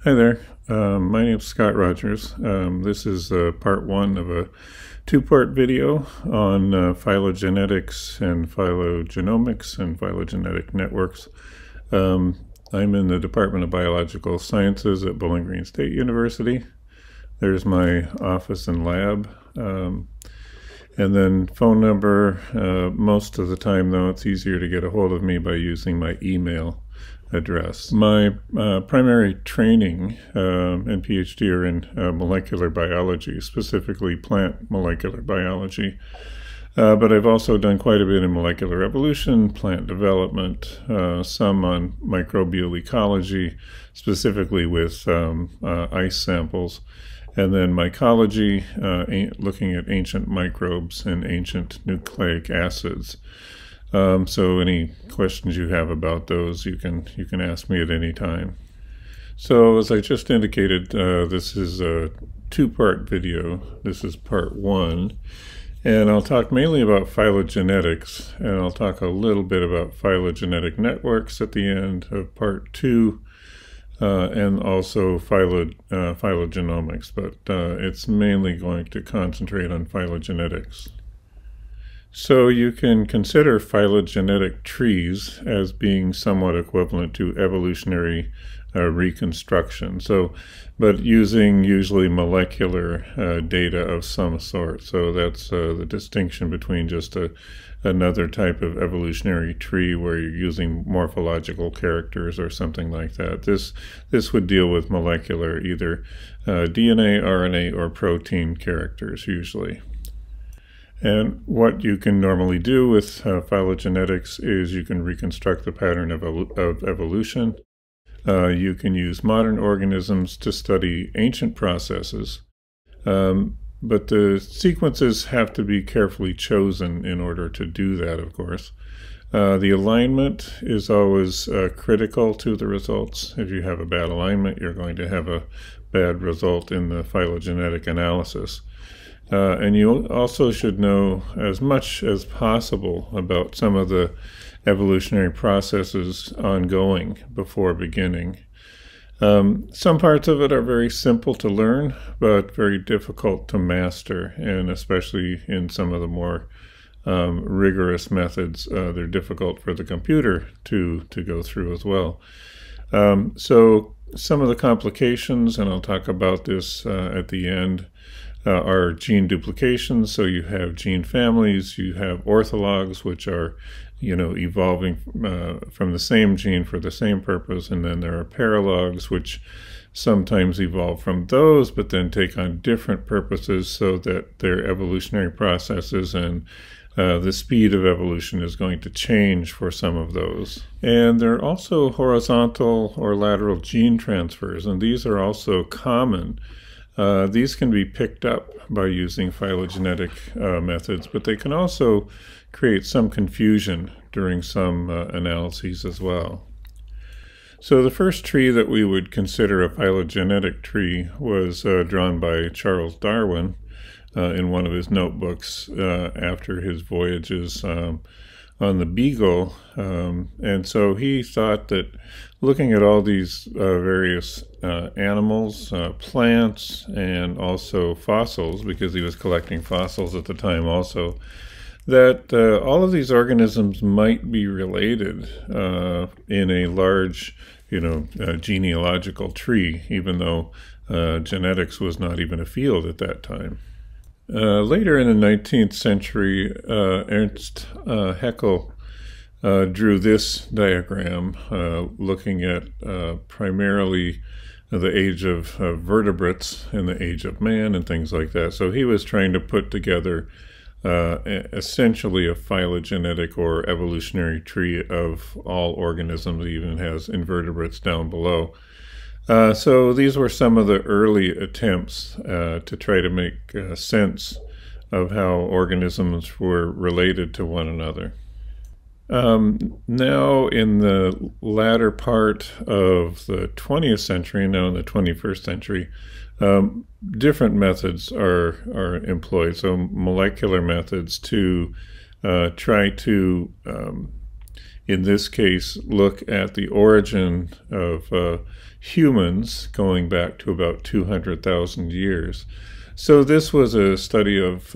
Hi there. My name is Scott Rogers. This is part one of a two-part video on phylogenetics and phylogenomics and phylogenetic networks. I'm in the Department of Biological Sciences at Bowling Green State University. There's my office and lab. And then phone number. Most of the time, though, it's easier to get a hold of me by using my email address. My primary training and PhD are in molecular biology, specifically plant molecular biology. But I've also done quite a bit in molecular evolution, plant development, some on microbial ecology, specifically with ice samples, and then mycology, looking at ancient microbes and ancient nucleic acids. So any questions you have about those, you can ask me at any time. So as I just indicated, this is a two-part video. This is part one, and I'll talk mainly about phylogenetics, and I'll talk a little bit about phylogenetic networks at the end of part two, and also phylogenomics, but it's mainly going to concentrate on phylogenetics. So you can consider phylogenetic trees as being somewhat equivalent to evolutionary reconstruction. But using usually molecular data of some sort. So that's the distinction between just another type of evolutionary tree where you're using morphological characters or something like that. This would deal with molecular, either DNA, RNA, or protein characters usually. And what you can normally do with phylogenetics is you can reconstruct the pattern of evolution. You can use modern organisms to study ancient processes, but the sequences have to be carefully chosen in order to do that, of course. The alignment is always critical to the results. If you have a bad alignment, you're going to have a bad result in the phylogenetic analysis. And you also should know as much as possible about some of the evolutionary processes ongoing before beginning. Some parts of it are very simple to learn, but very difficult to master, and especially in some of the more rigorous methods, they're difficult for the computer to go through as well. So some of the complications, and I'll talk about this at the end, are gene duplications. So you have gene families, you have orthologs, which are, evolving from the same gene for the same purpose, and then there are paralogs, which sometimes evolve from those, but then take on different purposes so that their evolutionary processes and the speed of evolution is going to change for some of those. And there are also horizontal or lateral gene transfers, and these are also common. These can be picked up by using phylogenetic methods, but they can also create some confusion during some analyses as well. So the first tree that we would consider a phylogenetic tree was drawn by Charles Darwin in one of his notebooks after his voyages on the Beagle, and so he thought that looking at all these various animals, plants, and also fossils, because he was collecting fossils at the time also, that all of these organisms might be related in a large, genealogical tree, even though genetics was not even a field at that time. Later in the 19th century, Ernst Haeckel drew this diagram looking at primarily the age of vertebrates and the age of man and things like that. So he was trying to put together essentially a phylogenetic or evolutionary tree of all organisms. He even has invertebrates down below. So these were some of the early attempts to try to make sense of how organisms were related to one another. Now in the latter part of the 20th century, now in the 21st century, different methods are employed. So molecular methods to try to in this case, look at the origin of humans going back to about 200,000 years. So this was a study of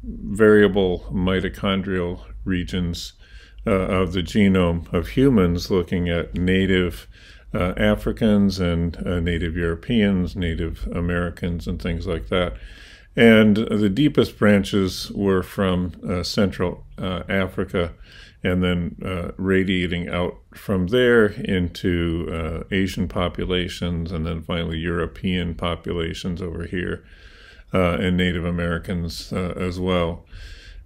variable mitochondrial regions of the genome of humans, looking at native Africans and native Europeans, Native Americans, and things like that. And the deepest branches were from Central Africa, and then radiating out from there into Asian populations, and then finally European populations over here, and Native Americans as well.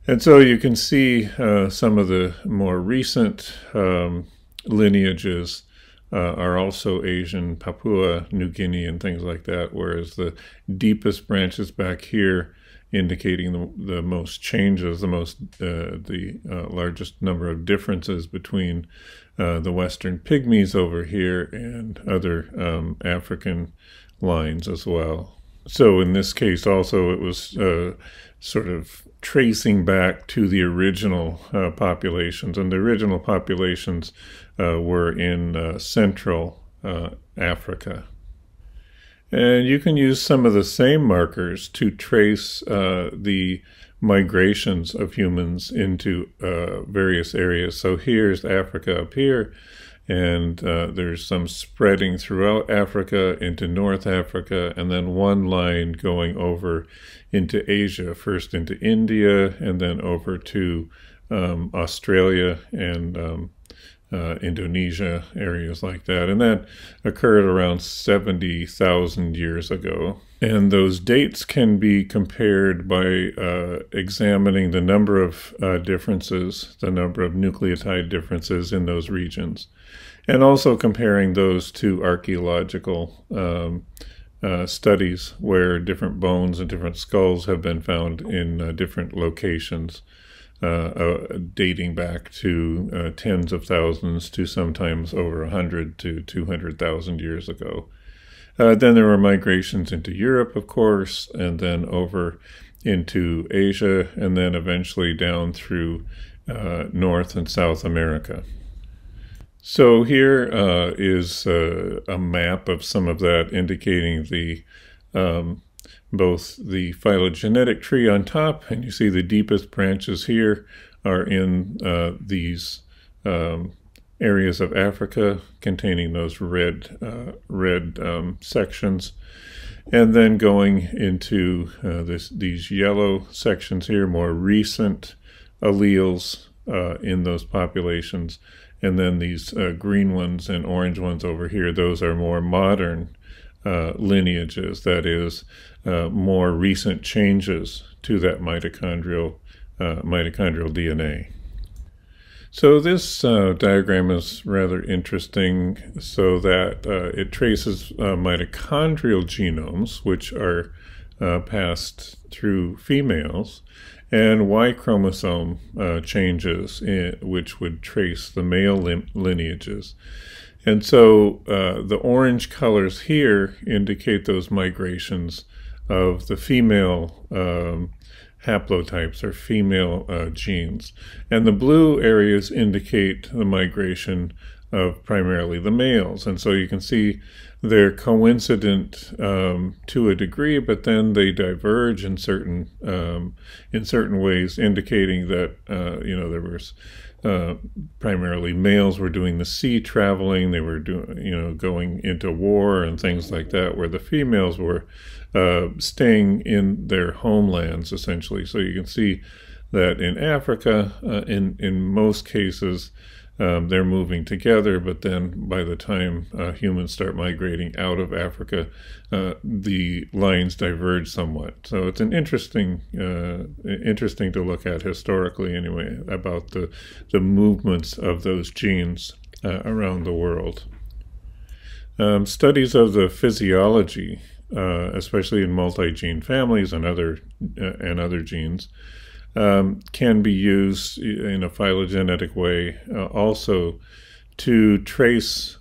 And so you can see some of the more recent lineages are also Asian, Papua New Guinea, and things like that, whereas the deepest branches back here indicating the most changes, the largest number of differences between the Western Pygmies over here and other African lines as well. So in this case also it was sort of tracing back to the original populations, and the original populations were in Central Africa. And you can use some of the same markers to trace the migrations of humans into various areas. So here's Africa up here, and there's some spreading throughout Africa into North Africa, and then one line going over into Asia, first into India, and then over to Australia and Indonesia, areas like that. And that occurred around 70,000 years ago. And those dates can be compared by examining the number of differences, the number of nucleotide differences in those regions, and also comparing those to archaeological studies where different bones and different skulls have been found in different locations, dating back to tens of thousands to sometimes over 100 to 200,000 years ago. Then there were migrations into Europe, of course, and then over into Asia, and then eventually down through North and South America. So here is a map of some of that, indicating the both the phylogenetic tree on top, and you see the deepest branches here are in these areas of Africa containing those red sections, and then going into these yellow sections here, more recent alleles in those populations, and then these green ones and orange ones over here, those are more modern lineages, that is, more recent changes to that mitochondrial DNA. So this diagram is rather interesting, so that it traces mitochondrial genomes, which are passed through females, and Y chromosome changes, which would trace the male lineages. And so the orange colors here indicate those migrations of the female haplotypes or female genes. And the blue areas indicate the migration of primarily the males. And so you can see they're coincident to a degree, but then they diverge in certain ways, indicating that there was primarily males were doing the sea traveling, they were doing going into war and things like that, where the females were staying in their homelands essentially. So you can see that in Africa, in most cases, they're moving together, but then by the time humans start migrating out of Africa, the lines diverge somewhat. So it's an interesting to look at historically anyway, about the movements of those genes around the world. Studies of the physiology, especially in multi-gene families and other genes, can be used in a phylogenetic way also to trace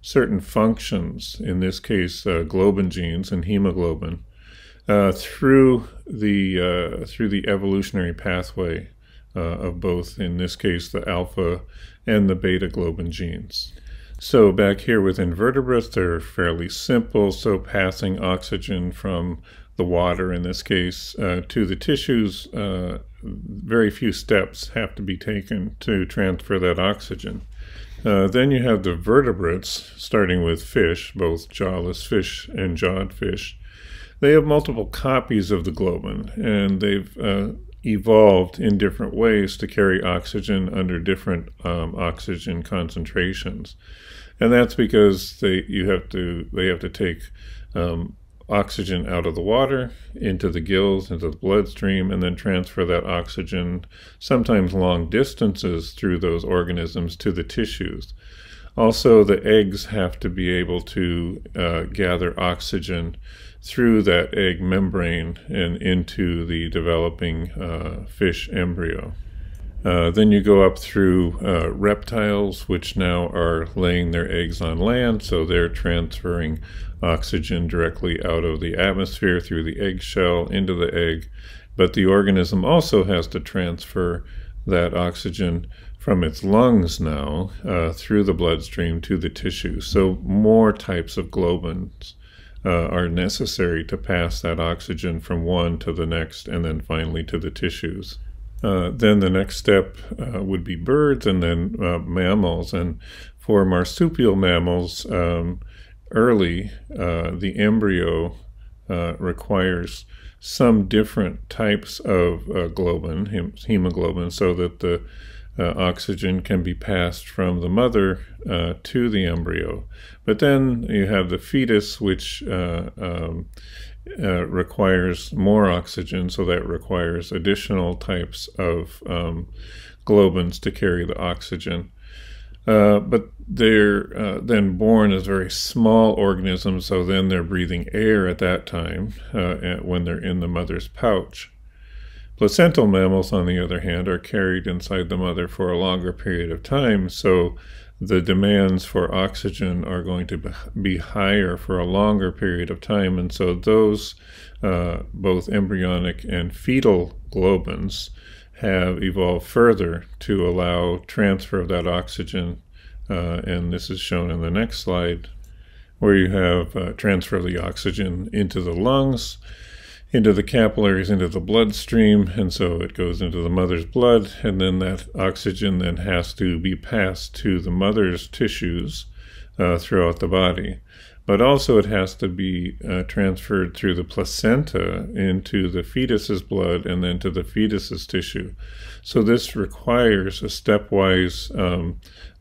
certain functions, in this case globin genes and hemoglobin, through the evolutionary pathway of both, in this case, the alpha and the beta globin genes. So back here with invertebrates, they're fairly simple. So passing oxygen from the water, in this case, to the tissues, very few steps have to be taken to transfer that oxygen. Then you have the vertebrates, starting with fish, both jawless fish and jawed fish. They have multiple copies of the globin, and they've evolved in different ways to carry oxygen under different oxygen concentrations. And that's because they have to take oxygen out of the water into the gills, into the bloodstream, and then transfer that oxygen, sometimes long distances through those organisms, to the tissues. Also, the eggs have to be able to gather oxygen through that egg membrane and into the developing fish embryo. Then you go up through reptiles, which now are laying their eggs on land, so they're transferring oxygen directly out of the atmosphere through the eggshell into the egg. But the organism also has to transfer that oxygen from its lungs now through the bloodstream to the tissue. So more types of globins are necessary to pass that oxygen from one to the next and then finally to the tissues. Then the next step would be birds, and then mammals. And for marsupial mammals, early, the embryo requires some different types of globin, hemoglobin, so that the oxygen can be passed from the mother to the embryo. But then you have the fetus, which requires more oxygen, so that requires additional types of globins to carry the oxygen. But they're then born as very small organisms, so then they're breathing air at that time when they're in the mother's pouch. Placental mammals, on the other hand, are carried inside the mother for a longer period of time, so the demands for oxygen are going to be higher for a longer period of time, and so those both embryonic and fetal globins have evolved further to allow transfer of that oxygen, and this is shown in the next slide, where you have transfer of the oxygen into the lungs, into the capillaries, into the bloodstream, and so it goes into the mother's blood, and then that oxygen then has to be passed to the mother's tissues throughout the body. But also it has to be transferred through the placenta into the fetus's blood and then to the fetus's tissue. So this requires a stepwise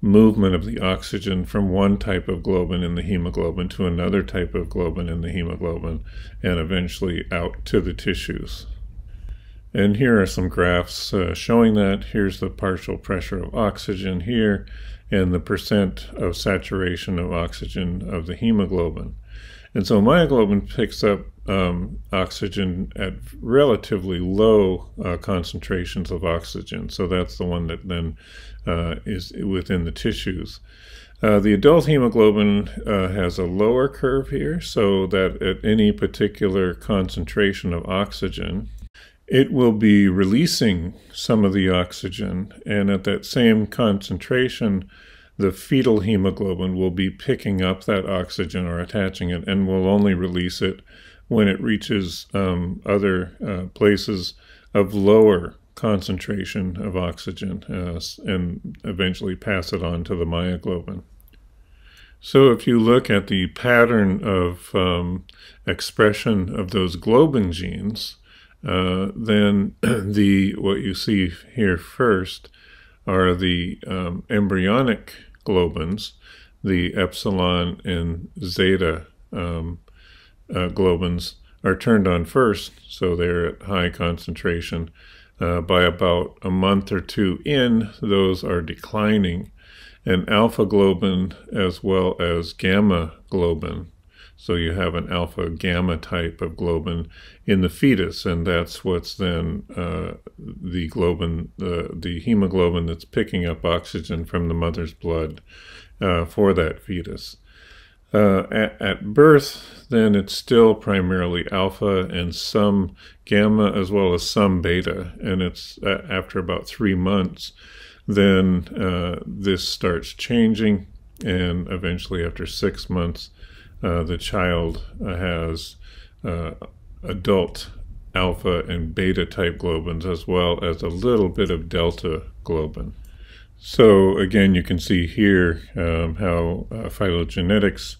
movement of the oxygen from one type of globin in the hemoglobin to another type of globin in the hemoglobin, and eventually out to the tissues. And here are some graphs showing that. Here's the partial pressure of oxygen here, and the percent of saturation of oxygen of the hemoglobin. And so myoglobin picks up oxygen at relatively low concentrations of oxygen. So that's the one that then is within the tissues. The adult hemoglobin has a lower curve here, so that at any particular concentration of oxygen, it will be releasing some of the oxygen, and at that same concentration, the fetal hemoglobin will be picking up that oxygen or attaching it, and will only release it when it reaches other places of lower concentration of oxygen and eventually pass it on to the myoglobin. So if you look at the pattern of expression of those globin genes, then what you see here first are the embryonic globins, the epsilon and zeta globins are turned on first, so they're at high concentration. By about a month or two in, those are declining, and alpha globin as well as gamma globin. So you have an alpha gamma type of globin in the fetus, and that's what's then the globin, the hemoglobin that's picking up oxygen from the mother's blood for that fetus. At birth, then it's still primarily alpha and some gamma as well as some beta. And it's after about 3 months, then this starts changing. And eventually after 6 months, the child has adult alpha and beta type globins as well as a little bit of delta globin. So again, you can see here how phylogenetics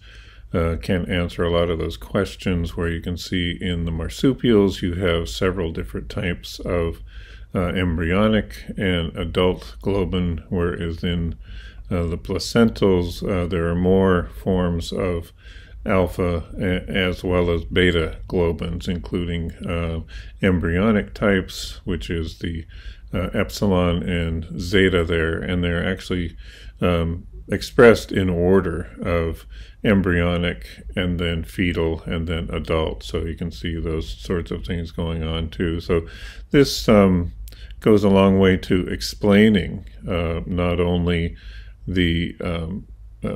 can answer a lot of those questions, where you can see in the marsupials you have several different types of embryonic and adult globin, whereas in the placentals there are more forms of alpha as well as beta globins, including embryonic types, which is the epsilon and zeta there, and they're actually expressed in order of embryonic and then fetal and then adult. So you can see those sorts of things going on too. So this goes a long way to explaining not only the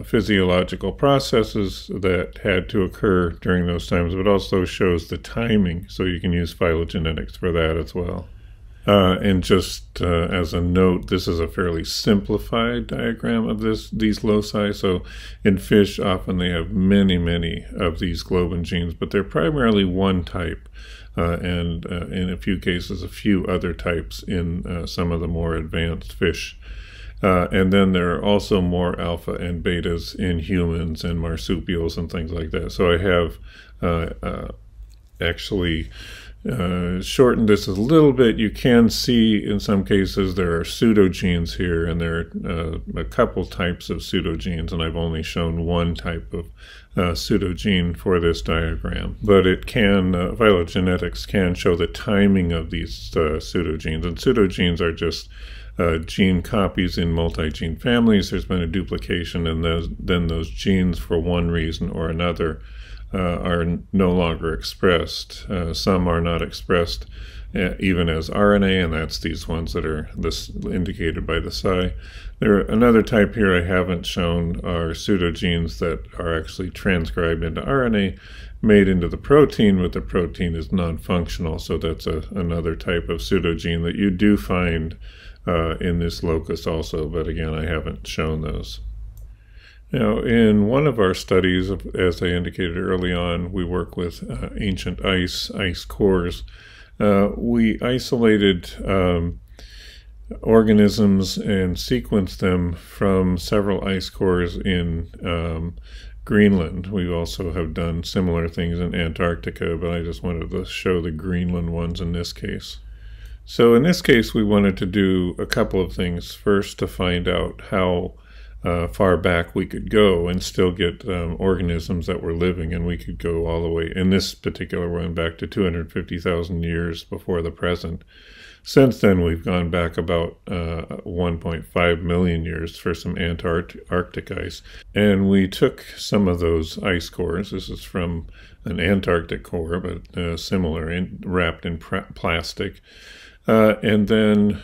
physiological processes that had to occur during those times, but also shows the timing. So you can use phylogenetics for that as well. And just as a note, this is a fairly simplified diagram of these loci. So in fish, often they have many of these globin genes, but they're primarily one type, and in a few cases, a few other types in some of the more advanced fish. And then there are also more alpha and betas in humans and marsupials and things like that. So I have actually shortened this a little bit. You can see in some cases there are pseudogenes here, and there are a couple types of pseudogenes, and I've only shown one type of pseudogene for this diagram. But it can, phylogenetics can show the timing of these pseudogenes, and pseudogenes are just gene copies in multi-gene families. There's been a duplication, and then those genes, for one reason or another, are no longer expressed. Some are not expressed even as RNA, and that's these ones that are indicated by the psi. Another type here I haven't shown are pseudogenes that are actually transcribed into RNA, made into the protein, but the protein is non-functional. So that's another type of pseudogene that you do find in this locus also, but again, I haven't shown those. Now, in one of our studies, as I indicated early on, we work with ancient ice cores. We isolated organisms and sequenced them from several ice cores in Greenland. We also have done similar things in Antarctica, but I just wanted to show the Greenland ones in this case. So in this case, we wanted to do a couple of things. First, to find out how far back we could go and still get organisms that were living, and we could go all the way, in this particular one, back to 250,000 years before the present. Since then, we've gone back about 1.5 million years for some Antarctic ice, and we took some of those ice cores. This is from an Antarctic core, but similar, wrapped in plastic, and then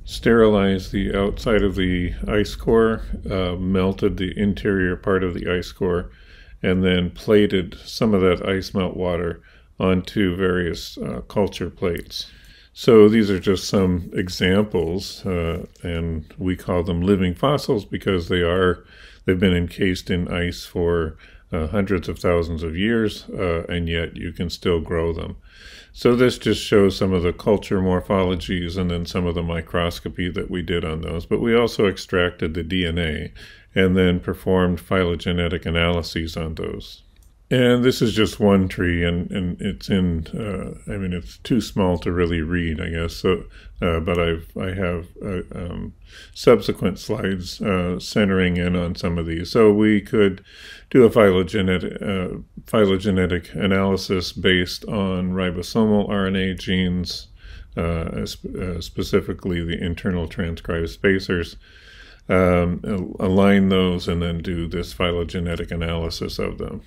sterilized the outside of the ice core, melted the interior part of the ice core, and then plated some of that ice melt water onto various culture plates. So these are just some examples, and we call them living fossils because they've been encased in ice for hundreds of thousands of years, and yet you can still grow them. So this just shows some of the culture morphologies and then some of the microscopy that we did on those. But we also extracted the DNA and then performed phylogenetic analyses on those. And this is just one tree, and it's in, I mean, it's too small to really read, I guess. So, but I have subsequent slides centering in on some of these. So we could do a phylogenetic analysis based on ribosomal RNA genes, specifically the internal transcribed spacers, align those, and then do this phylogenetic analysis of them.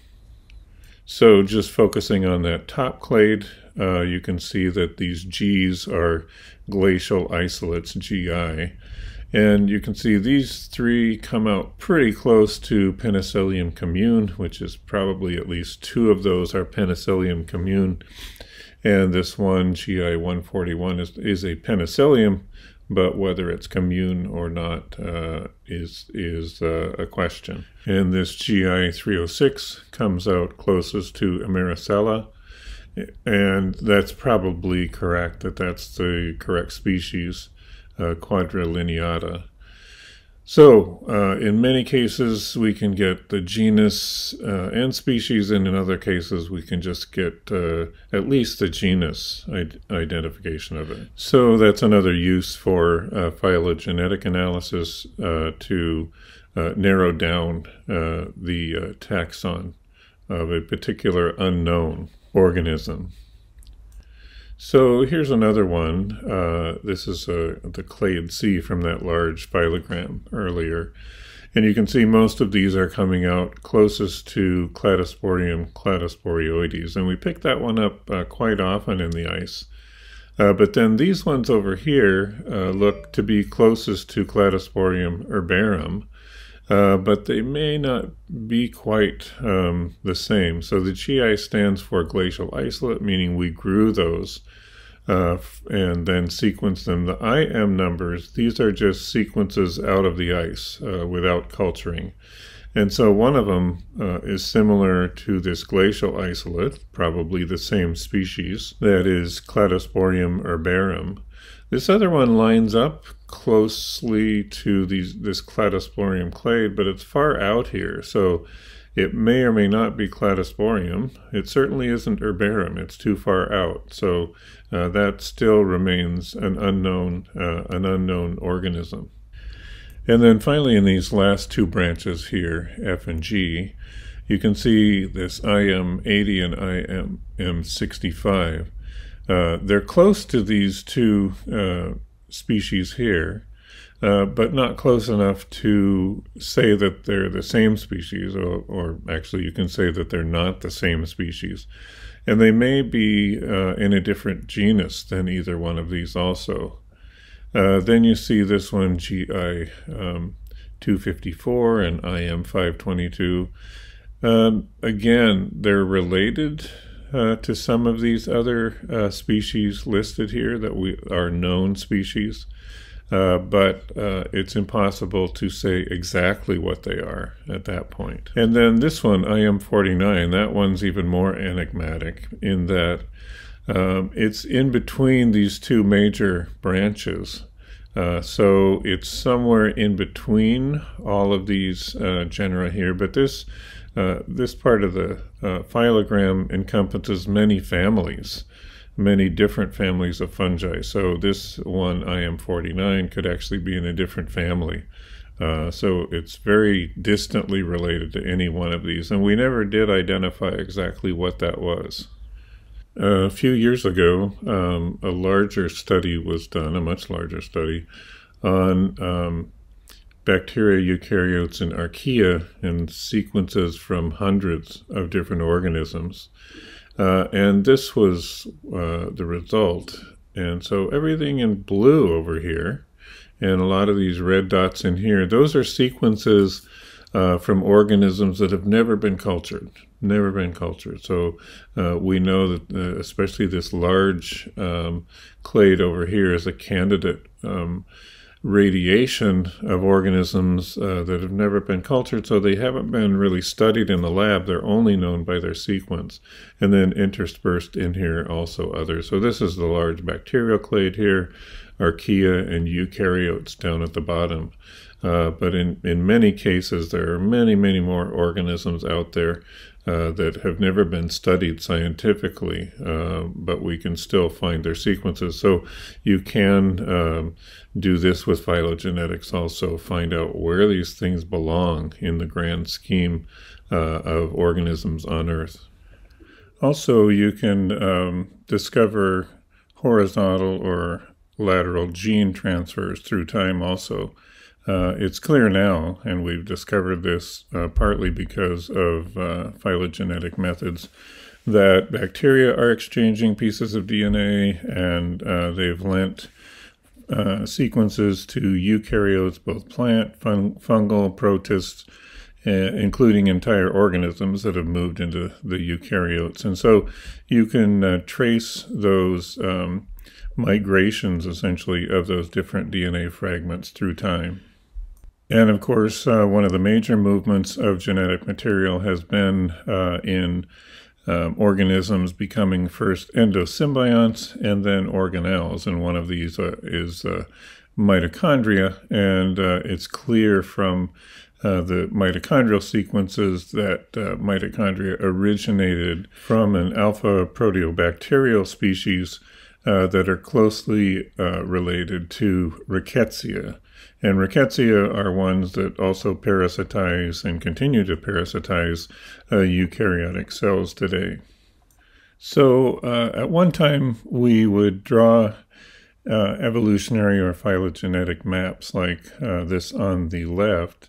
So just focusing on that top clade, you can see that these G's are glacial isolates, GI. And you can see these three come out pretty close to Penicillium commune, which is probably at least two of those are Penicillium commune. And this one, GI 141, is a Penicillium, but whether it's commune or not is a question. And this GI 306 comes out closest to Americella, and that's probably correct, that's the correct species. Quadrilineata. So, in many cases, we can get the genus and species, and in other cases, we can just get at least the genus identification of it. So that's another use for phylogenetic analysis to narrow down the taxon of a particular unknown organism. So here's another one. This is the clade C from that large phylogram earlier. And you can see most of these are coming out closest to Cladosporium cladosporioides. And we pick that one up quite often in the ice. But then these ones over here look to be closest to Cladosporium herbarum. But they may not be quite the same. So the GI stands for glacial isolate, meaning we grew those and then sequenced them. The IM numbers, these are just sequences out of the ice without culturing. And so one of them is similar to this glacial isolate, probably the same species, that is Cladosporium herbarum. This other one lines up closely to this Cladosporium clade, but it's far out here, so it may or may not be Cladosporium. It certainly isn't herbarum. It's too far out, so that still remains an unknown organism. And then finally, in these last two branches here, F and G, you can see this IM80 and IM65. They're close to these two species here, but not close enough to say that they're the same species, or actually you can say that they're not the same species. And they may be in a different genus than either one of these also. Then you see this one, GI 254 and IM 522. Again, they're related to some of these other species listed here that are known species, but it's impossible to say exactly what they are at that point. And then this one, IM49, that one's even more enigmatic in that it's in between these two major branches. So it's somewhere in between all of these genera here, but this part of the phylogram encompasses many families, many different families of fungi. So this one, IM49, could actually be in a different family. So it's very distantly related to any one of these, and we never did identify exactly what that was. A few years ago, a larger study was done, a much larger study, on bacteria, eukaryotes, and archaea, and sequences from hundreds of different organisms. And this was the result. And so everything in blue over here, and a lot of these red dots in here, those are sequences from organisms that have never been cultured. So we know that especially this large clade over here is a candidate radiation of organisms that have never been cultured, so they haven't been really studied in the lab. They're only known by their sequence. And then interspersed in here also others. So this is the large bacterial clade here, archaea and eukaryotes down at the bottom. But in many cases, there are many more organisms out there that have never been studied scientifically, but we can still find their sequences. So you can do this with phylogenetics also, find out where these things belong in the grand scheme of organisms on Earth. Also, you can discover horizontal or lateral gene transfers through time also. It's clear now, and we've discovered this partly because of phylogenetic methods, that bacteria are exchanging pieces of DNA, and they've lent sequences to eukaryotes, both plant, fungal, protists, including entire organisms that have moved into the eukaryotes. And so you can trace those migrations, essentially, of those different DNA fragments through time. And of course, one of the major movements of genetic material has been in organisms becoming first endosymbionts and then organelles. And one of these is mitochondria. And it's clear from the mitochondrial sequences that mitochondria originated from an alpha proteobacterial species that are closely related to rickettsia. And rickettsia are ones that also parasitize and continue to parasitize eukaryotic cells today. So at one time, we would draw evolutionary or phylogenetic maps like this on the left,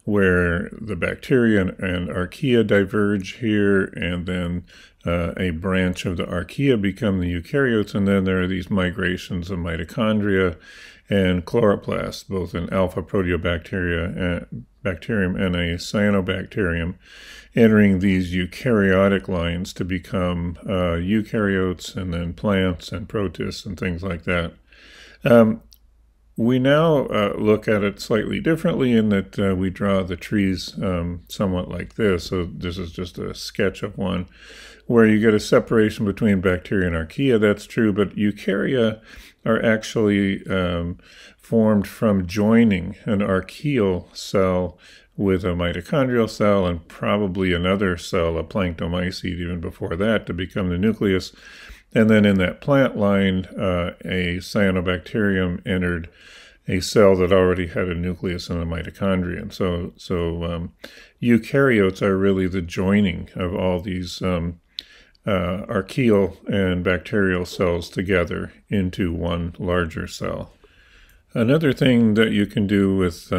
where the bacteria and archaea diverge here, and then a branch of the archaea become the eukaryotes, and then there are these migrations of mitochondria and chloroplasts, both an alpha proteobacterium and a cyanobacterium, entering these eukaryotic lines to become eukaryotes, and then plants and protists and things like that. We now look at it slightly differently in that we draw the trees somewhat like this. So this is just a sketch of one where you get a separation between bacteria and archaea. That's true, but eukarya are actually formed from joining an archaeal cell with a mitochondrial cell and probably another cell, a planktomycete, even before that, to become the nucleus. And then in that plant line, a cyanobacterium entered a cell that already had a nucleus and a mitochondria. And so eukaryotes are really the joining of all these archaeal and bacterial cells together into one larger cell. Another thing that you can do with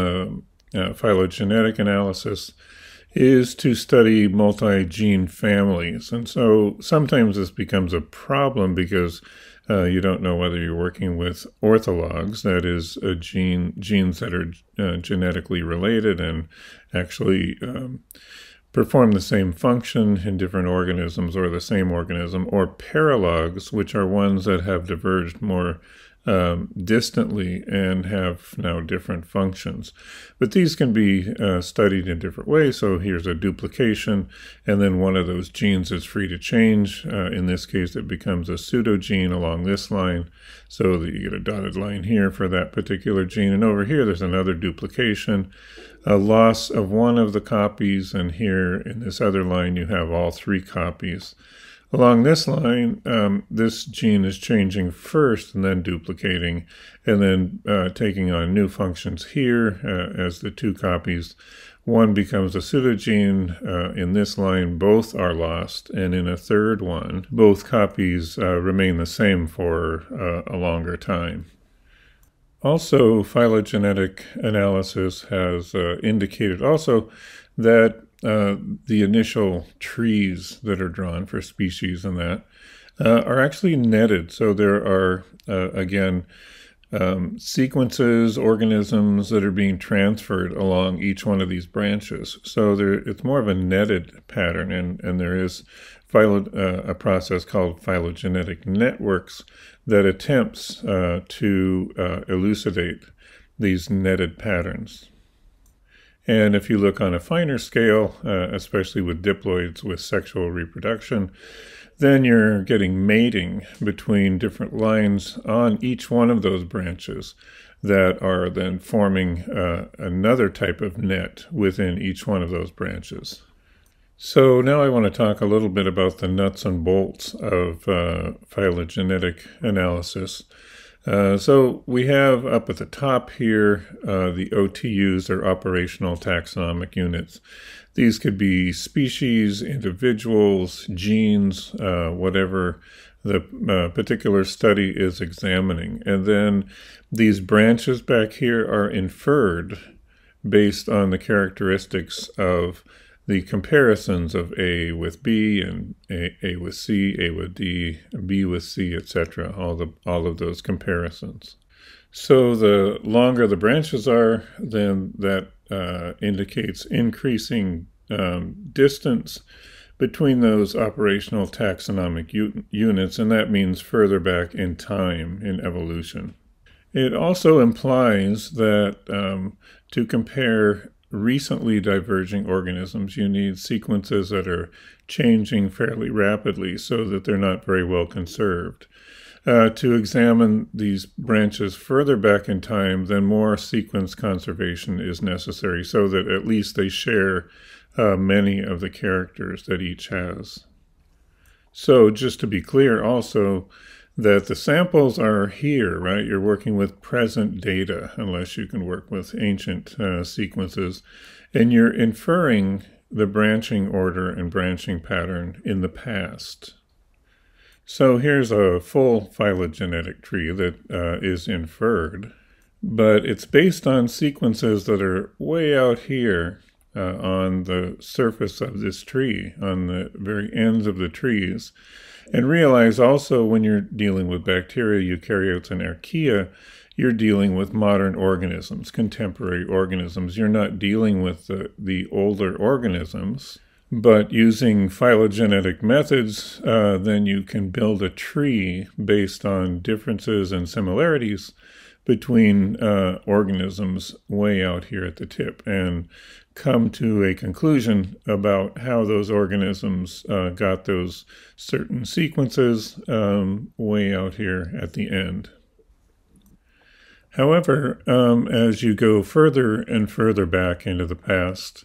phylogenetic analysis is to study multi-gene families. And so sometimes this becomes a problem because you don't know whether you're working with orthologs, that is, genes that are genetically related and actually perform the same function in different organisms or the same organism, or paralogs, which are ones that have diverged more distantly and have now different functions. But these can be studied in different ways. So here's a duplication, and then one of those genes is free to change. In this case, it becomes a pseudogene along this line, so that you get a dotted line here for that particular gene. And over here, there's another duplication, a loss of one of the copies, and here in this other line, you have all three copies. Along this line, this gene is changing first and then duplicating, and then taking on new functions here as the two copies. One becomes a pseudogene. In this line, both are lost, and in a third one, both copies remain the same for a longer time. Also, phylogenetic analysis has indicated also that the initial trees that are drawn for species and that are actually netted. So there are, again, sequences, organisms that are being transferred along each one of these branches. So it's more of a netted pattern, and there is a process called phylogenetic networks that attempts to elucidate these netted patterns. And if you look on a finer scale, especially with diploids with sexual reproduction, then you're getting mating between different lines on each one of those branches that are then forming another type of net within each one of those branches. So now I want to talk a little bit about the nuts and bolts of phylogenetic analysis. So we have up at the top here the OTUs, or operational taxonomic units. These could be species, individuals, genes, whatever the particular study is examining. And then these branches back here are inferred based on the characteristics of the comparisons of A with B and A with C, A with D, B with C, etc. All of those comparisons. So the longer the branches are, then that indicates increasing distance between those operational taxonomic units, and that means further back in time in evolution. It also implies that to compare recently diverging organisms, you need sequences that are changing fairly rapidly so that they're not very well conserved. To examine these branches further back in time, then more sequence conservation is necessary so that at least they share many of the characters that each has. So just to be clear also, that the samples are here, right? You're working with present data, unless you can work with ancient sequences, and you're inferring the branching order and branching pattern in the past. So here's a full phylogenetic tree that is inferred, but it's based on sequences that are way out here on the surface of this tree, on the very ends of the trees. And realize also when you're dealing with bacteria, eukaryotes, and archaea, you're dealing with modern organisms, contemporary organisms. You're not dealing with the older organisms. But using phylogenetic methods, then you can build a tree based on differences and similarities between organisms way out here at the tip and come to a conclusion about how those organisms got those certain sequences way out here at the end. However, as you go further and further back into the past,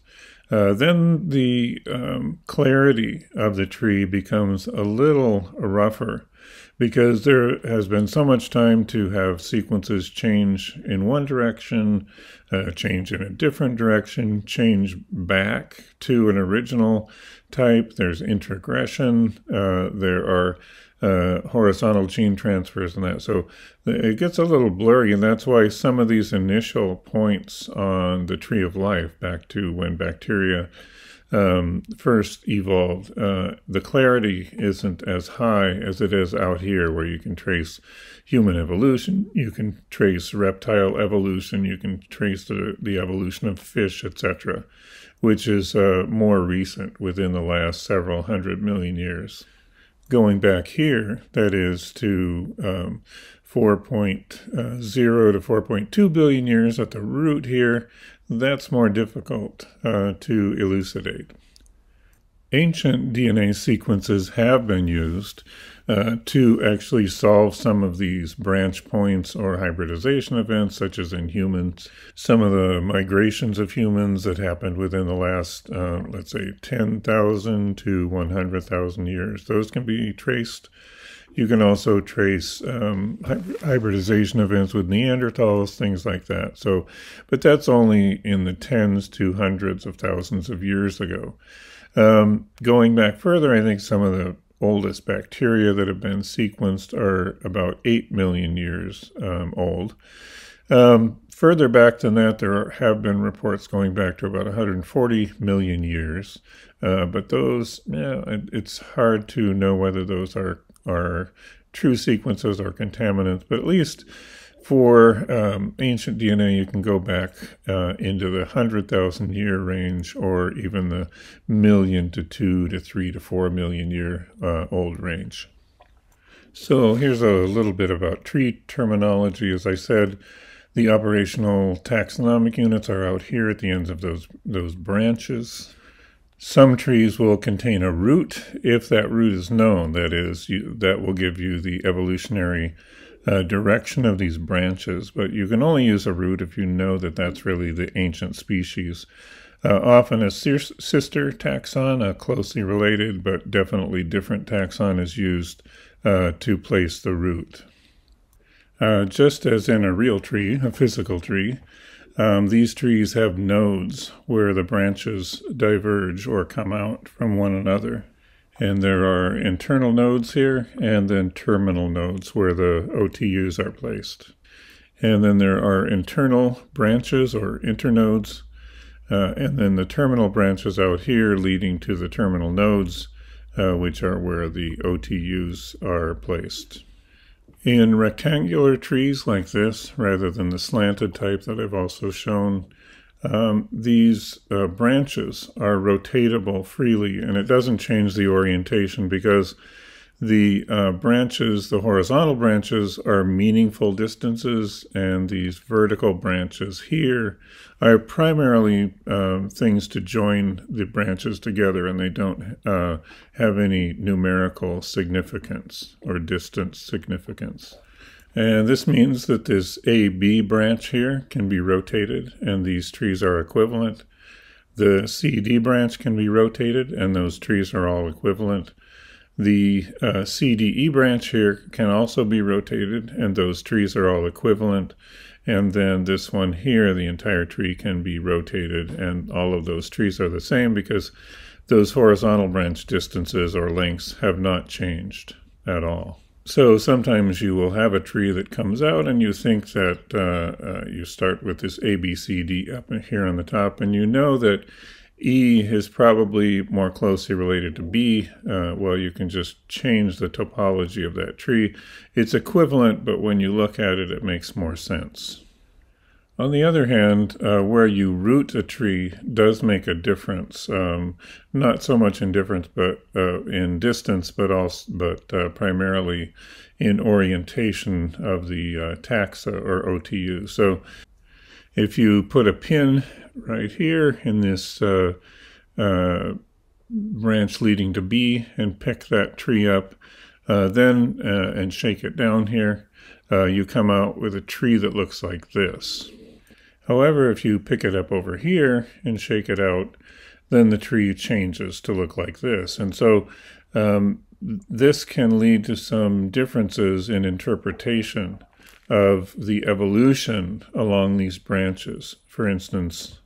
then the clarity of the tree becomes a little rougher because there has been so much time to have sequences change in one direction, change in a different direction, change back to an original type. There's introgression. There are horizontal gene transfers and that. So it gets a little blurry, and that's why some of these initial points on the tree of life, back to when bacteria first evolved, the clarity isn't as high as it is out here, where you can trace human evolution, you can trace reptile evolution, you can trace the evolution of fish, etc., which is more recent within the last several 100 million years. Going back here, that is to 4.0 to 4.2 billion years at the root here, that's more difficult to elucidate. Ancient DNA sequences have been used to actually solve some of these branch points or hybridization events, such as in humans. Some of the migrations of humans that happened within the last, let's say, 10,000 to 100,000 years, those can be traced. You can also trace hybridization events with Neanderthals, things like that. So, but that's only in the tens to hundreds of thousands of years ago. Going back further, I think some of the oldest bacteria that have been sequenced are about 8 million years old. Further back than that, there have been reports going back to about 140 million years. But those, it's hard to know whether those are true sequences or contaminants, but at least for ancient DNA, you can go back into the 100,000 year range, or even the million to 2 to 3 to 4 million year old range. So here's a little bit about tree terminology. As I said, the operational taxonomic units are out here at the ends of those branches. Some trees will contain a root if that root is known. That is, that will give you the evolutionary direction of these branches, but you can only use a root if you know that that's really the ancient species. Often a sister taxon, a closely related but definitely different taxon, is used to place the root. Just as in a real tree, a physical tree, these trees have nodes where the branches diverge or come out from one another. And there are internal nodes here, and then terminal nodes where the OTUs are placed. And then there are internal branches or internodes and then the terminal branches out here leading to the terminal nodes, which are where the OTUs are placed. In rectangular trees like this, rather than the slanted type that I've also shown, these branches are rotatable freely, and it doesn't change the orientation because the branches, the horizontal branches, are meaningful distances, and these vertical branches here are primarily things to join the branches together, and they don't have any numerical significance or distance significance. And this means that this AB branch here can be rotated, and these trees are equivalent. The CD branch can be rotated, and those trees are all equivalent. The CDE branch here can also be rotated, and those trees are all equivalent. And then this one here, the entire tree can be rotated, and all of those trees are the same because those horizontal branch distances or lengths have not changed at all. So sometimes you will have a tree that comes out and you think that you start with this ABCD up here on the top, and you know that E is probably more closely related to B. Well, you can just change the topology of that tree. It's equivalent, but when you look at it, it makes more sense. On the other hand, where you root a tree does make a difference. Not so much in difference, but in distance, but primarily in orientation of the taxa or OTU. So if you put a pin right here in this branch leading to B and pick that tree up, and shake it down here, you come out with a tree that looks like this. However, if you pick it up over here and shake it out, then the tree changes to look like this. And so this can lead to some differences in interpretation of the evolution along these branches. For instance,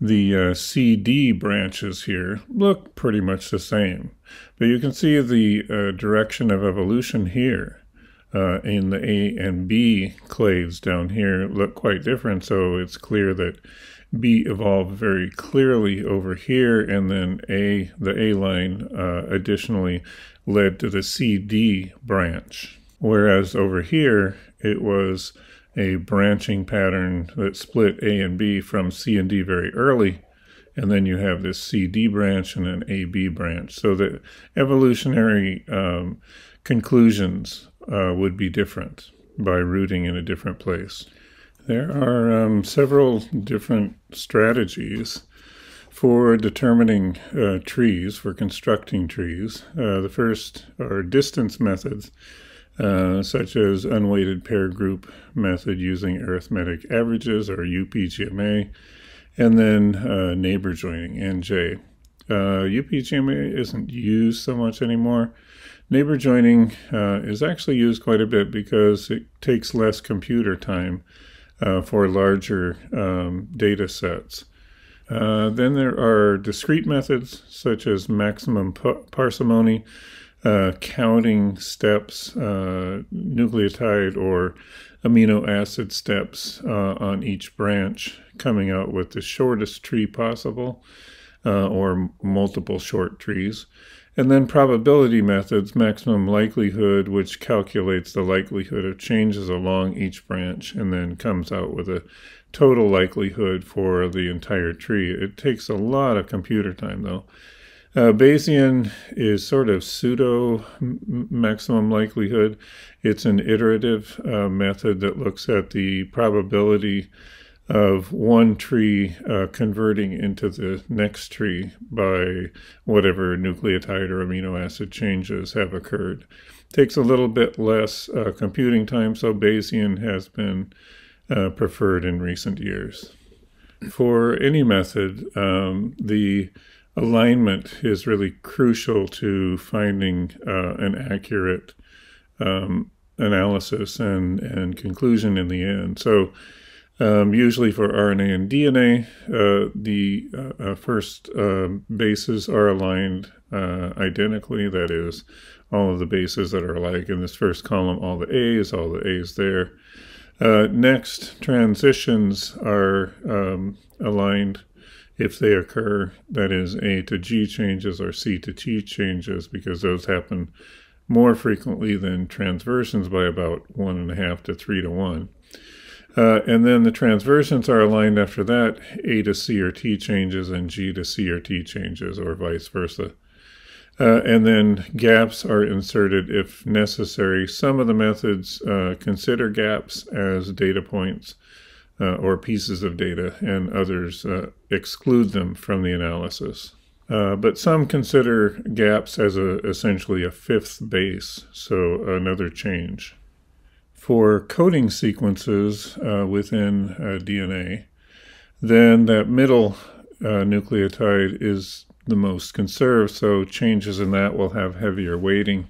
the CD branches here look pretty much the same, but you can see the direction of evolution here. In the A and B clades down here look quite different, so it's clear that B evolved very clearly over here, and then the A line additionally led to the CD branch. Whereas over here, it was a branching pattern that split A and B from C and D very early, and then you have this CD branch and an AB branch. So the evolutionary conclusions would be different by rooting in a different place. There are several different strategies for determining trees, for constructing trees. The first are distance methods, such as unweighted pair group method using arithmetic averages, or UPGMA, and then neighbor joining, NJ. UPGMA isn't used so much anymore. Neighbor joining is actually used quite a bit because it takes less computer time for larger data sets. Then there are discrete methods such as maximum parsimony, counting steps, nucleotide or amino acid steps on each branch, coming out with the shortest tree possible, or multiple short trees. And then probability methods, maximum likelihood, which calculates the likelihood of changes along each branch and then comes out with a total likelihood for the entire tree. It takes a lot of computer time, though. Bayesian is sort of pseudo maximum likelihood. It's an iterative method that looks at the probability of one tree converting into the next tree by whatever nucleotide or amino acid changes have occurred. Takes a little bit less computing time, so Bayesian has been preferred in recent years. For any method, the alignment is really crucial to finding an accurate analysis and conclusion in the end. So usually for RNA and DNA, the first bases are aligned identically. That is, all of the bases that are alike in this first column, all the A's there. Next, transitions are aligned if they occur, that is A to G changes or C to T changes, because those happen more frequently than transversions by about 1.5 to 3 to 1. And then the transversions are aligned after that, A to C or T changes and G to C or T changes, or vice versa. And then gaps are inserted if necessary. Some of the methods consider gaps as data points or pieces of data, and others exclude them from the analysis. But some consider gaps as essentially a fifth base, so another change. For coding sequences within DNA, then that middle nucleotide is the most conserved, so changes in that will have heavier weighting.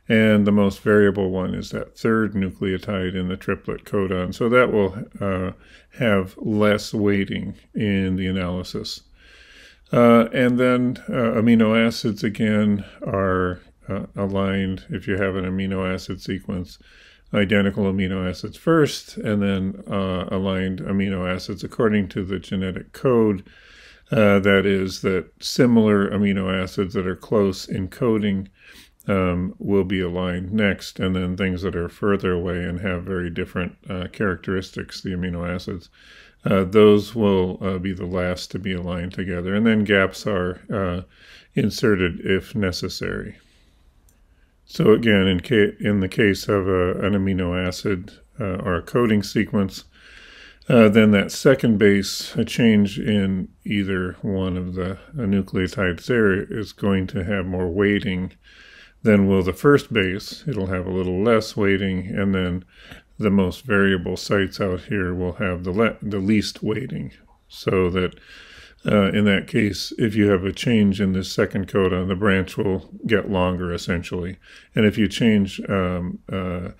And the most variable one is that third nucleotide in the triplet codon, so that will have less weighting in the analysis. And then amino acids, again, are aligned if you have an amino acid sequence. Identical amino acids first, and then aligned amino acids according to the genetic code. That is, that similar amino acids that are close in coding will be aligned next, and then things that are further away and have very different characteristics, the amino acids, those will be the last to be aligned together. And then gaps are inserted if necessary. So again, in the case of an amino acid or a coding sequence, then that second base, a change in either one of the nucleotides there, is going to have more weighting than will the first base. It'll have a little less weighting, and then the most variable sites out here will have the least weighting. So that in that case, if you have a change in this second codon, the branch will get longer, essentially. And if you change the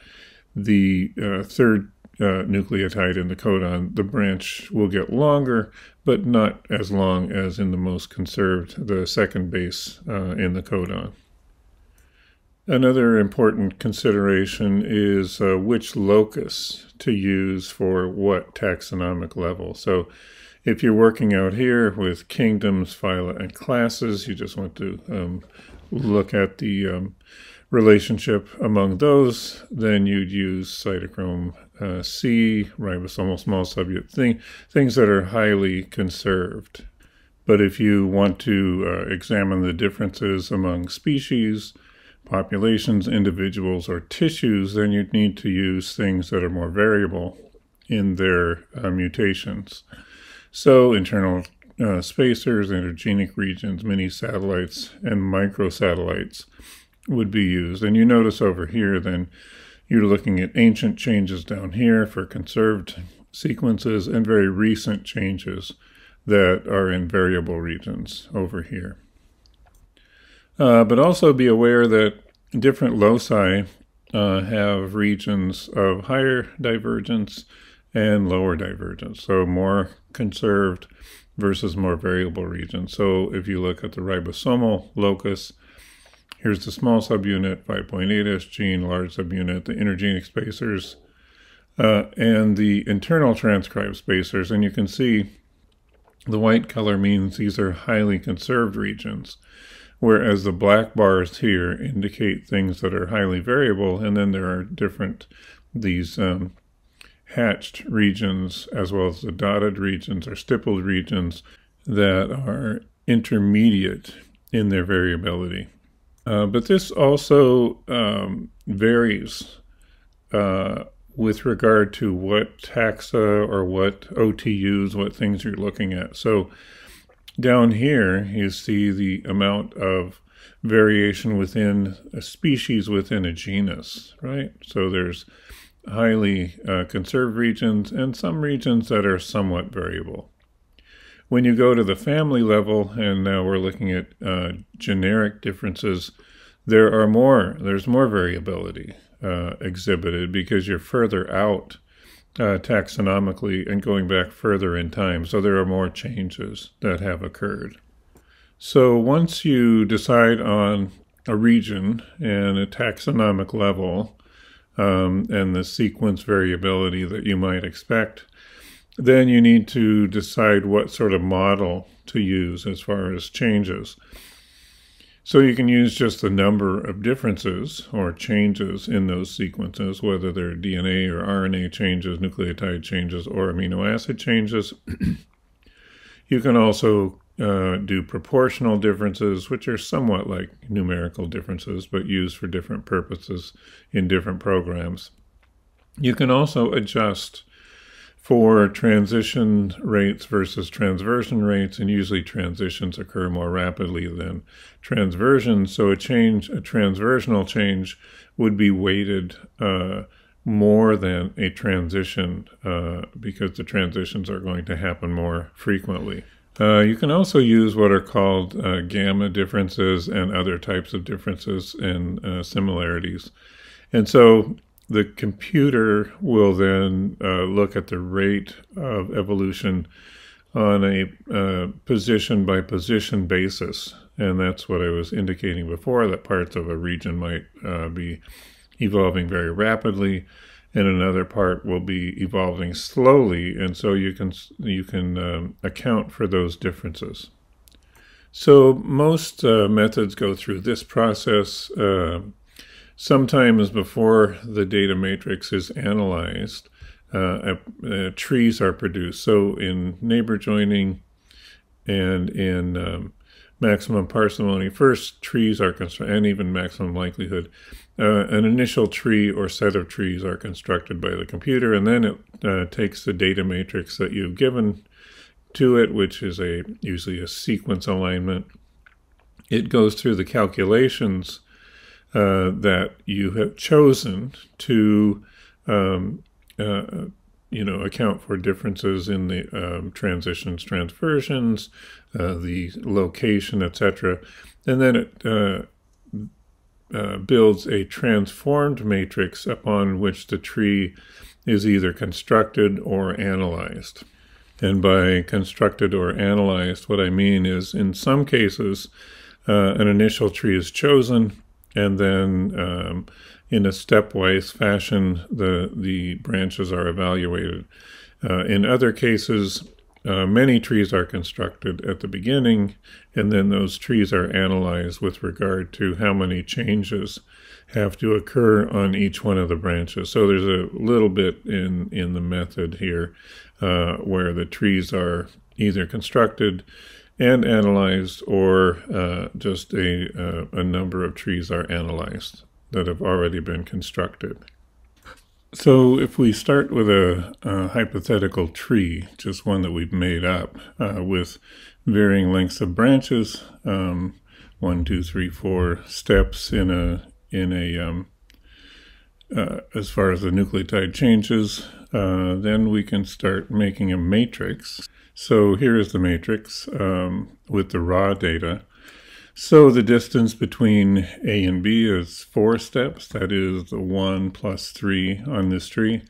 third nucleotide in the codon, the branch will get longer, but not as long as in the most conserved, the second base in the codon. Another important consideration is which locus to use for what taxonomic level. So if you're working out here with kingdoms, phyla, and classes, you just want to look at the relationship among those, then you'd use cytochrome C, ribosomal small subunit, things that are highly conserved. But if you want to examine the differences among species, populations, individuals, or tissues, then you'd need to use things that are more variable in their mutations. So internal spacers, intergenic regions, mini-satellites, and microsatellites would be used. And you notice over here, then, you're looking at ancient changes down here for conserved sequences and very recent changes that are in variable regions over here. But also be aware that different loci have regions of higher divergence and lower divergence, so more conserved versus more variable regions. So if you look at the ribosomal locus, here's the small subunit, 5.8S gene, large subunit, the intergenic spacers, and the internal transcribe spacers. And you can see the white color means these are highly conserved regions, whereas the black bars here indicate things that are highly variable, and then there are these hatched regions, as well as the dotted regions or stippled regions that are intermediate in their variability. But this also varies with regard to what taxa or what OTUs, what things you're looking at. So down here, you see the amount of variation within a species within a genus, right? So there's highly conserved regions and some regions that are somewhat variable. When you go to the family level, and now we're looking at generic differences, there's more variability exhibited because you're further out taxonomically and going back further in time. So there are more changes that have occurred. So once you decide on a region and a taxonomic level and the sequence variability that you might expect, then you need to decide what sort of model to use as far as changes. So you can use just the number of differences or changes in those sequences, whether they're DNA or RNA changes, nucleotide changes, or amino acid changes. You can also do proportional differences, which are somewhat like numerical differences, but used for different purposes in different programs. You can also adjust for transition rates versus transversion rates, and usually transitions occur more rapidly than transversions. So a transversional change would be weighted more than a transition because the transitions are going to happen more frequently. You can also use what are called gamma differences and other types of differences and similarities. And so the computer will then look at the rate of evolution on a position-by-position basis. And that's what I was indicating before, that parts of a region might be evolving very rapidly, and another part will be evolving slowly. And so you can account for those differences. So most methods go through this process. Sometimes before the data matrix is analyzed, trees are produced. So in neighbor joining and in maximum parsimony, first trees are constructed, and even maximum likelihood. An initial tree or set of trees are constructed by the computer, and then it takes the data matrix that you've given to it, which is usually a sequence alignment. It goes through the calculations that you have chosen to, account for differences in the transitions, transversions, the location, etc. And then it builds a transformed matrix upon which the tree is either constructed or analyzed. And by constructed or analyzed, what I mean is in some cases, an initial tree is chosen, and then in a stepwise fashion, the branches are evaluated. In other cases, many trees are constructed at the beginning, and then those trees are analyzed with regard to how many changes have to occur on each one of the branches. So there's a little bit in the method here where the trees are either constructed and analyzed, or just a number of trees are analyzed that have already been constructed. So if we start with a hypothetical tree, just one that we've made up, with varying lengths of branches, 1, 2, 3, 4 steps in as far as the nucleotide changes, then we can start making a matrix. So here is the matrix with the raw data. So the distance between A and B is 4 steps. That is the 1 plus 3 on this tree.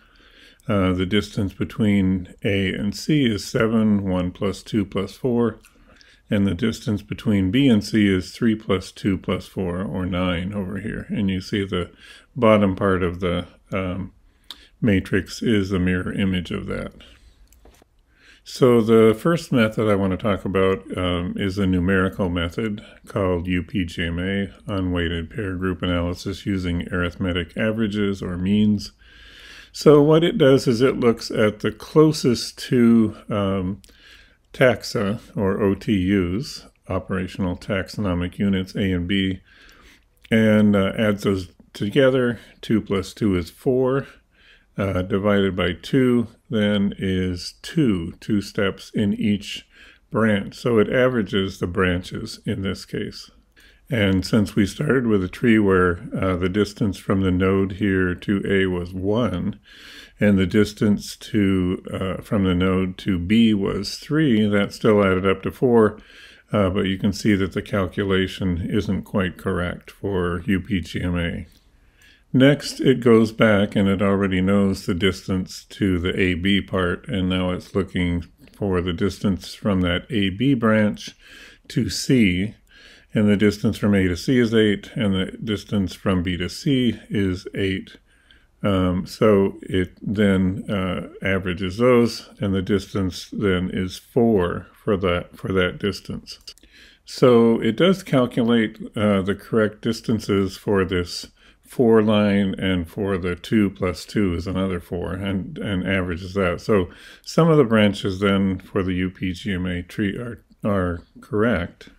The distance between A and C is 7, 1 plus 2 plus 4. And the distance between B and C is 3 plus 2 plus 4, or 9 over here. And you see the bottom part of the matrix is a mirror image of that. So the first method I want to talk about is a numerical method called UPGMA, unweighted pair group analysis using arithmetic averages or means. So what it does is it looks at the closest to taxa, or OTUs, operational taxonomic units, A and B, and adds those together. 2 plus 2 is 4. Divided by 2 then is 2 steps in each branch. So it averages the branches in this case. And since we started with a tree where the distance from the node here to A was 1, and the distance from the node to B was 3, that still added up to 4. But you can see that the calculation isn't quite correct for UPGMA. Next, it goes back and it already knows the distance to the AB part, and now it's looking for the distance from that AB branch to C, and the distance from A to C is 8, and the distance from B to C is 8 So it then averages those, and the distance then is 4 for that distance. So it does calculate the correct distances for this 4 line, and for the 2 plus 2 is another 4, and averages that. So some of the branches then for the UPGMA tree are correct.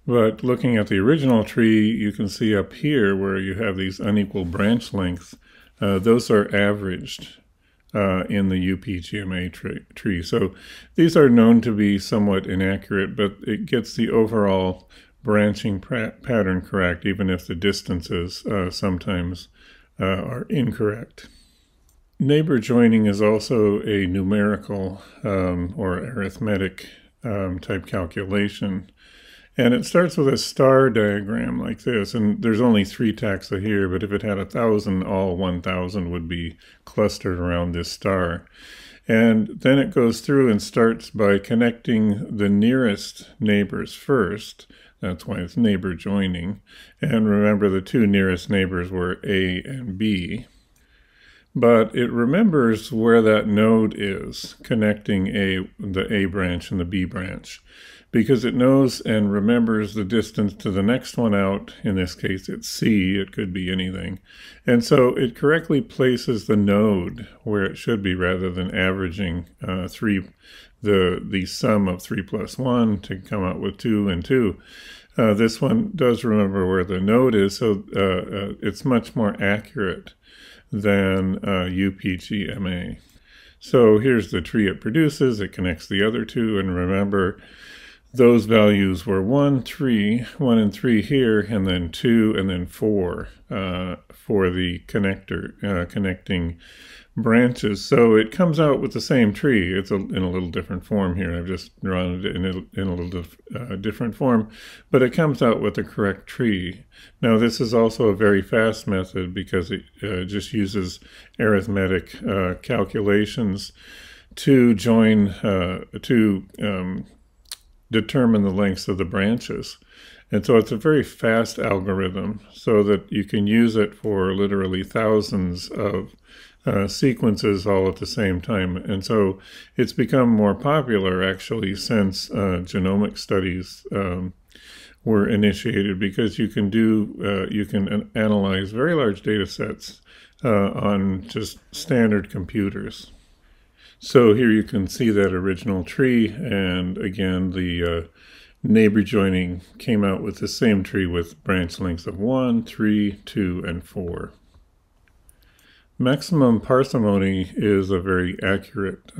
But looking at the original tree, you can see up here where you have these unequal branch lengths, those are averaged in the UPGMA tree. So these are known to be somewhat inaccurate, but it gets the overall branching pattern correct, even if the distances sometimes are incorrect. Neighbor joining is also a numerical or arithmetic type calculation. And it starts with a star diagram like this, and there's only 3 taxa here, but if it had 1,000, all 1,000 would be clustered around this star. And then it goes through and starts by connecting the nearest neighbors first. That's why it's neighbor joining. And remember, the 2 nearest neighbors were A and B. But it remembers where that node is, connecting the A branch and the B branch, because it knows and remembers the distance to the next one out. In this case, it's C. It could be anything. And so it correctly places the node where it should be, rather than averaging the sum of 3 plus 1 to come out with 2 and 2. This one does remember where the node is, so it's much more accurate than UPGMA. So here's the tree it produces. It connects the other 2, and remember, those values were 1, 3, 1 and 3 here, and then 2, and then 4 for the connecting branches. So it comes out with the same tree. It's in a little different form here. I've just drawn it in a little different form, but it comes out with the correct tree. Now, this is also a very fast method because it just uses arithmetic calculations to determine the lengths of the branches. And so it's a very fast algorithm, so that you can use it for literally thousands of sequences all at the same time. And so it's become more popular, actually, since genomic studies were initiated, because you can analyze very large data sets on just standard computers. So here you can see that original tree, and again, the neighbor joining came out with the same tree with branch lengths of 1, 3, 2, and 4. Maximum parsimony is a very accurate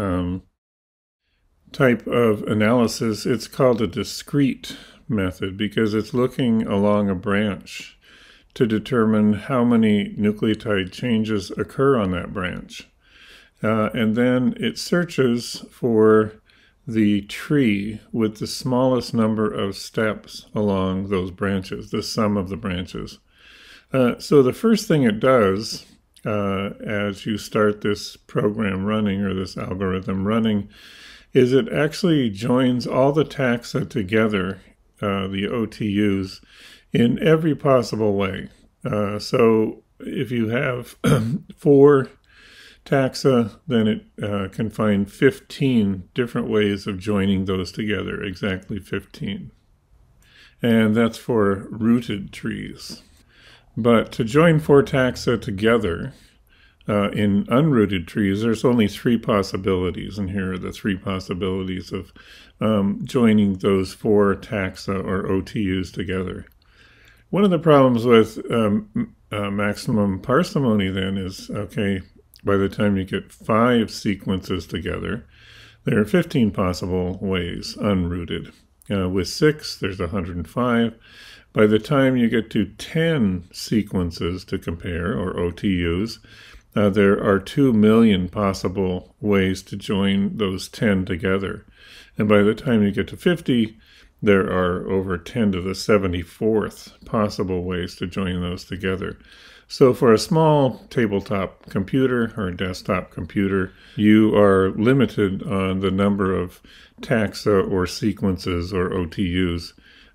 type of analysis. It's called a discrete method because it's looking along a branch to determine how many nucleotide changes occur on that branch. And then it searches for the tree with the smallest number of steps along those branches, the sum of the branches. So the first thing it does as you start this program running, or this algorithm running, is it actually joins all the taxa together, the OTUs, in every possible way. So if you have 4 taxa, then it can find 15 different ways of joining those together, exactly 15. And that's for rooted trees. But to join 4 taxa together in unrooted trees, there's only 3 possibilities, and here are the 3 possibilities of joining those 4 taxa or OTUs together. One of the problems with maximum parsimony then is, okay, by the time you get 5 sequences together, there are 15 possible ways unrooted. With 6, there's 105. By the time you get to 10 sequences to compare, or OTUs, there are 2 million possible ways to join those 10 together. And by the time you get to 50, there are over 10 to the 74th possible ways to join those together. So for a small tabletop computer or a desktop computer, you are limited on the number of taxa or sequences or OTUs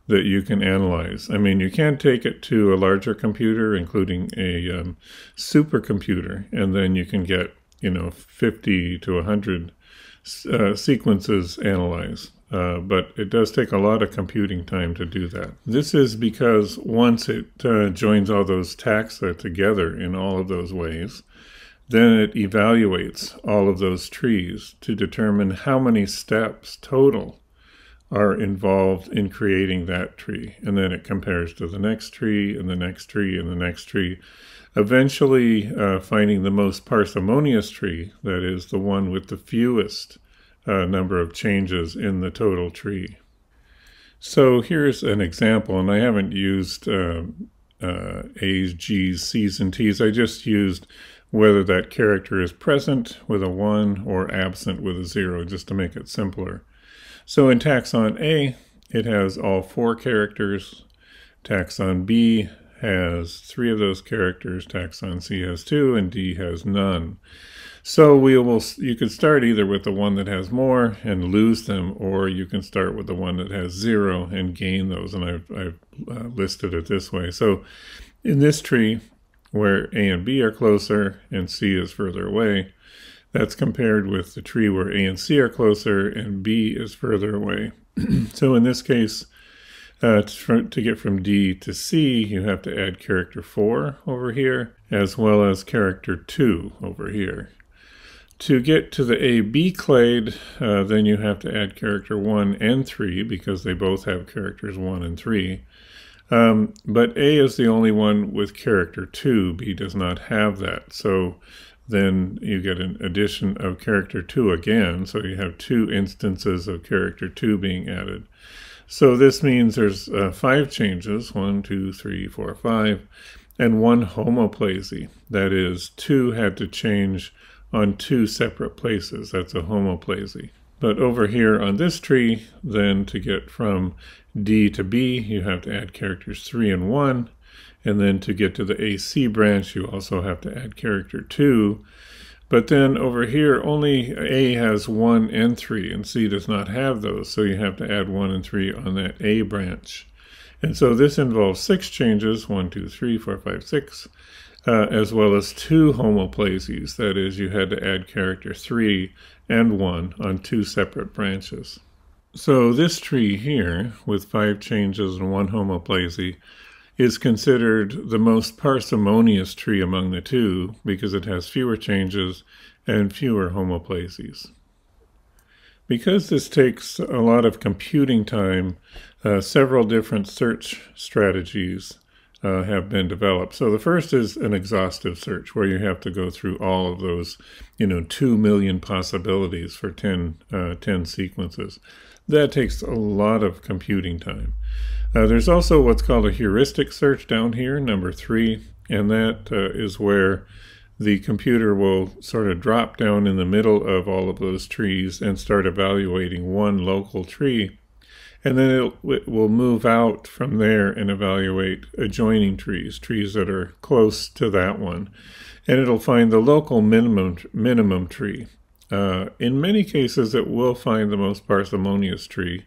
that you can analyze. I mean, you can take it to a larger computer, including a supercomputer, and then you can get, 50 to 100 sequences analyzed. But it does take a lot of computing time to do that. This is because once it joins all those taxa together in all of those ways, then it evaluates all of those trees to determine how many steps total are involved in creating that tree. And then it compares to the next tree and the next tree and the next tree, eventually finding the most parsimonious tree, that is the one with the fewest number of changes in the total tree. So here's an example, and I haven't used A's, G's, C's, and T's. I just used whether that character is present with a 1 or absent with a 0, just to make it simpler. So in taxon A, it has all 4 characters. Taxon B has 3 of those characters. Taxon C has 2, and D has none. So you could start either with the one that has more and lose them, or you can start with the one that has 0 and gain those. And I've listed it this way. So in this tree, where A and B are closer and C is further away, that's compared with the tree where A and C are closer and B is further away. So in this case, to get from D to C, you have to add character 4 over here, as well as character 2 over here. To get to the A-B clade, then you have to add character 1 and 3, because they both have characters 1 and 3. But A is the only one with character 2. B does not have that. So then you get an addition of character 2 again. So you have 2 instances of character 2 being added. So this means there's 5 changes, 1, 2, 3, 4, 5, and 1 homoplasy. That is, 2 had to change on 2 separate places. That's a homoplasy. But over here on this tree, then to get from D to B, you have to add characters 3 and 1. And then to get to the AC branch, you also have to add character 2. But then over here, only A has 1 and 3, and C does not have those. So you have to add 1 and 3 on that A branch. And so this involves 6 changes, 1, 2, 3, 4, 5, 6, as well as 2 homoplasies. That is, you had to add character 3 and 1 on 2 separate branches. So this tree here, with 5 changes and 1 homoplasy, is considered the most parsimonious tree among the 2 because it has fewer changes and fewer homoplasies. Because this takes a lot of computing time, several different search strategies have been developed. So the first is an exhaustive search, where you have to go through all of those, 2 million possibilities for 10 sequences. That takes a lot of computing time. There's also what's called a heuristic search down here, number 3, and that is where the computer will sort of drop down in the middle of all of those trees and start evaluating one local tree. And then it will move out from there and evaluate adjoining trees that are close to that one. And it'll find the local minimum tree. In many cases, it will find the most parsimonious tree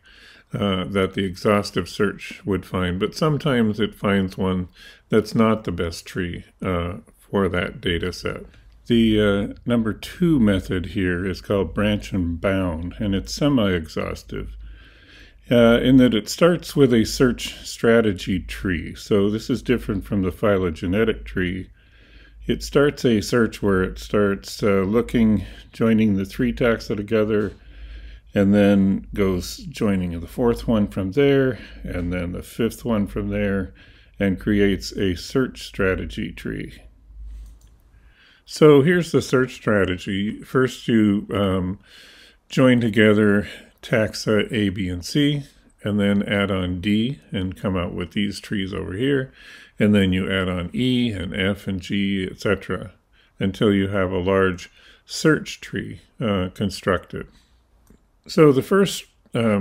that the exhaustive search would find, but sometimes it finds one that's not the best tree for that data set. The number 2 method here is called branch and bound, and it's semi-exhaustive in that it starts with a search strategy tree. So this is different from the phylogenetic tree. It starts a search where it starts joining the 3 taxa together, and then goes joining the 4th one from there, and then the 5th one from there, and creates a search strategy tree. So here's the search strategy. First you join together taxa A, B, and C, and then add on D and come out with these trees over here. And then you add on E and F and G, etc., until you have a large search tree constructed. So the first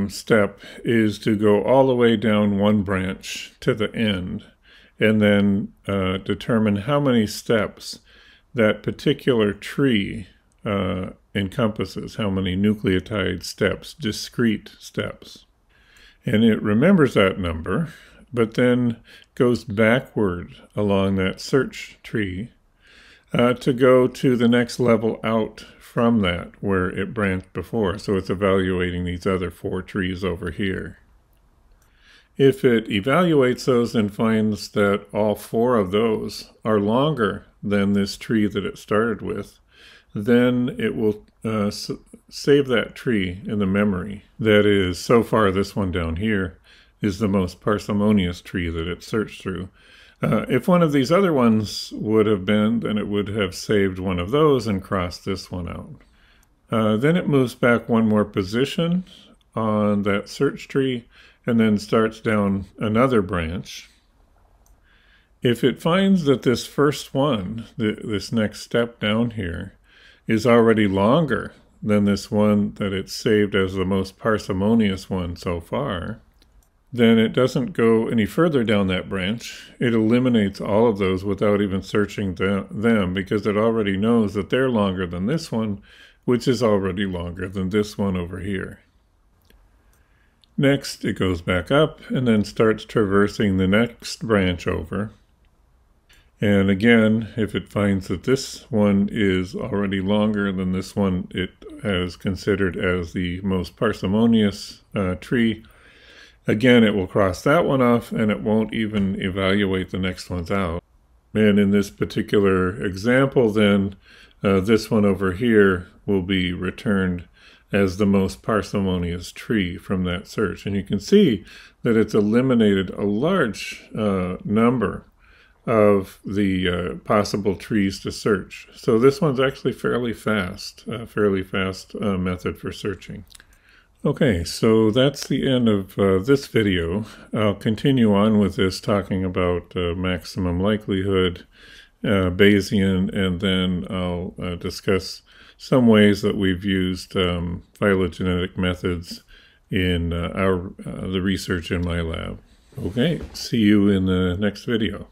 step is to go all the way down one branch to the end, and then determine how many steps that particular tree encompasses, how many nucleotide steps, discrete steps. And it remembers that number, but then goes backward along that search tree to go to the next level out from that where it branched before. So it's evaluating these other 4 trees over here. If it evaluates those and finds that all 4 of those are longer than this tree that it started with, then it will save that tree in the memory. That is, so far this one down here is the most parsimonious tree that it searched through. If one of these other ones would have been, then it would have saved one of those and crossed this one out. Then it moves back one more position on that search tree and then starts down another branch. If it finds that this first one, this next step down here, is already longer than this one that it saved as the most parsimonious one so far, then it doesn't go any further down that branch. It eliminates all of those without even searching them because it already knows that they're longer than this one, which is already longer than this one over here. Next, it goes back up and then starts traversing the next branch over. And again, if it finds that this one is already longer than this one it has considered as the most parsimonious tree, again, it will cross that one off and it won't even evaluate the next ones out. And in this particular example, then, this one over here will be returned as the most parsimonious tree from that search. And you can see that it's eliminated a large number of the possible trees to search. So this one's actually fairly fast method for searching. Okay, so that's the end of this video. I'll continue on with this, talking about maximum likelihood, Bayesian, and then I'll discuss some ways that we've used phylogenetic methods in the research in my lab. Okay, see you in the next video.